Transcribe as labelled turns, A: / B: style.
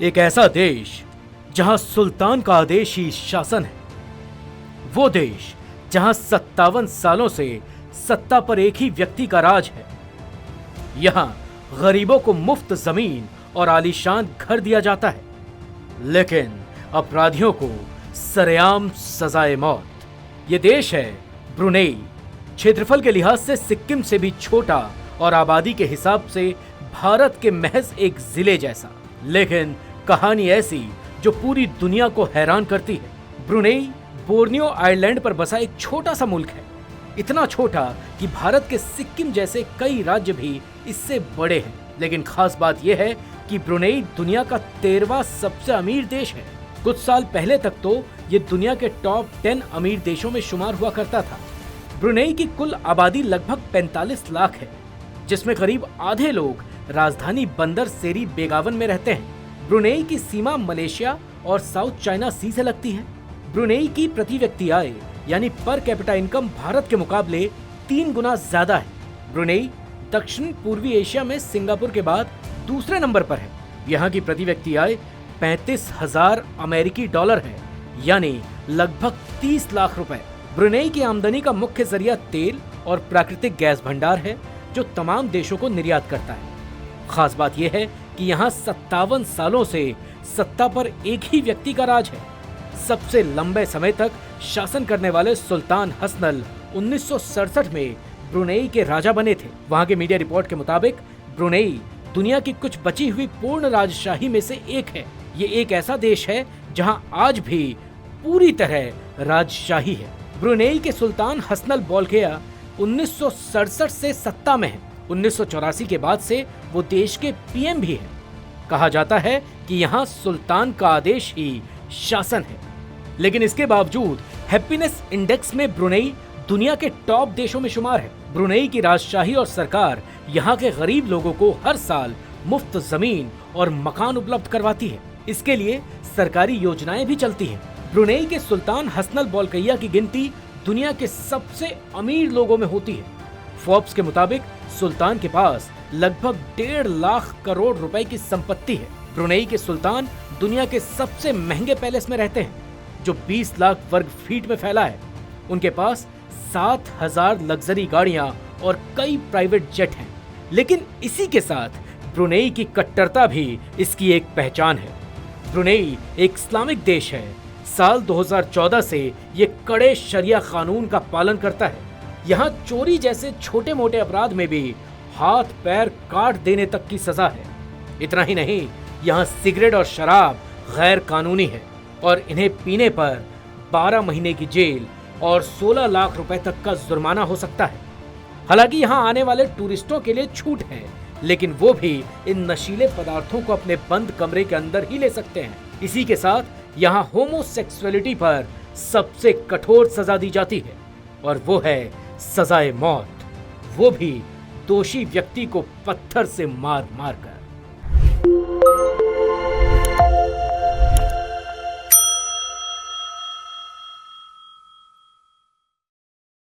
A: एक ऐसा देश जहां सुल्तान का आदेश ही शासन है। वो देश जहां 57 सालों से सत्ता पर एक ही व्यक्ति का राज है। यहां गरीबों को मुफ्त जमीन और आलीशान घर दिया जाता है, लेकिन अपराधियों को सरेआम सजाए मौत। ये देश है ब्रुनेई। क्षेत्रफल के लिहाज से सिक्किम से भी छोटा और आबादी के हिसाब से भारत के महज एक जिले जैसा, लेकिन कहानी ऐसी जो पूरी दुनिया को हैरान करती है। ब्रुनेई बोर्नियो आइलैंड पर बसा एक छोटा सा मुल्क है। इतना छोटा कि भारत के सिक्किम जैसे कई राज्य भी इससे बड़े हैं। लेकिन खास बात यह है कि ब्रुनेई दुनिया का 13वां सबसे अमीर देश है। कुछ साल पहले तक तो ये दुनिया के टॉप 10 अमीर देशों में शुमार हुआ करता था। ब्रुनेई की कुल आबादी लगभग 45 लाख है, जिसमें करीब आधे लोग राजधानी बंदर सेरी बेगावन में रहते हैं। ब्रुनेई की सीमा मलेशिया और साउथ चाइना सी से लगती है। ब्रुनेई की प्रति व्यक्ति आय यानी पर कैपिटा इनकम भारत के मुकाबले 3 गुना ज्यादा है। ब्रुनेई दक्षिण पूर्वी एशिया में सिंगापुर के बाद दूसरे नंबर पर है। यहाँ की प्रति व्यक्ति आय 35,000 अमेरिकी डॉलर है, यानी लगभग 30 लाख रुपए। ब्रुनेई की आमदनी का मुख्य जरिया तेल और प्राकृतिक गैस भंडार है, जो तमाम देशों को निर्यात करता है। खास बात यह है कि यहाँ 57 सालों से सत्ता पर एक ही व्यक्ति का राज है। सबसे लंबे समय तक शासन करने वाले सुल्तान हसनल 1967 में ब्रुनेई के राजा बने थे। वहाँ के मीडिया रिपोर्ट के मुताबिक ब्रुनेई दुनिया की कुछ बची हुई पूर्ण राजशाही में से एक है। ये एक ऐसा देश है जहाँ आज भी पूरी तरह राजशाही है। ब्रुनेई के सुल्तान हसनल बोल्किया 1967 से सत्ता में है। 1984 के बाद से वो देश के पीएम भी हैं। कहा जाता है कि यहाँ सुल्तान का आदेश ही शासन है। लेकिन इसके बावजूद हैप्पीनेस इंडेक्स में ब्रुनेई दुनिया के टॉप देशों में शुमार है। ब्रुनेई की राजशाही और सरकार यहाँ के गरीब लोगों को हर साल मुफ्त जमीन और मकान उपलब्ध करवाती है। इसके लिए सरकारी योजनाएं भी चलती हैं। ब्रुनेई के सुल्तान हसनल बोल्किया की गिनती दुनिया के सबसे अमीर लोगों में होती है। फोर्ब्स के मुताबिक सुल्तान के पास लगभग 1.5 लाख करोड़ रुपए की संपत्ति है। ब्रुनेई के सुल्तान दुनिया के सबसे महंगे पैलेस में रहते हैं, जो 20 लाख वर्ग फीट में फैला है। उनके पास 7,000 लग्जरी गाड़ियां और कई प्राइवेट जेट हैं। लेकिन इसी के साथ ब्रुनेई की कट्टरता भी इसकी एक पहचान है। ब्रुनेई एक इस्लामिक देश है। साल 2014 से ये कड़े शरिया कानून का पालन करता है। यहाँ चोरी जैसे छोटे मोटे अपराध में भी हाथ पैर काट देने तक की सजा है। इतना ही नहीं, यहाँ सिगरेट और शराब गैर कानूनी है और इन्हें पीने पर 12 महीने की जेल और 16 लाख रुपए तक का जुर्माना हो सकता है। हालांकि यहाँ आने वाले टूरिस्टों के लिए छूट है, लेकिन वो भी इन नशीले पदार्थों को अपने बंद कमरे के अंदर ही ले सकते हैं। इसी के साथ यहाँ होमोसेक्सुअलिटी पर सबसे कठोर सजा दी जाती है, और वो है सजाए मौत, वो भी दोषी व्यक्ति को पत्थर से मार मार कर।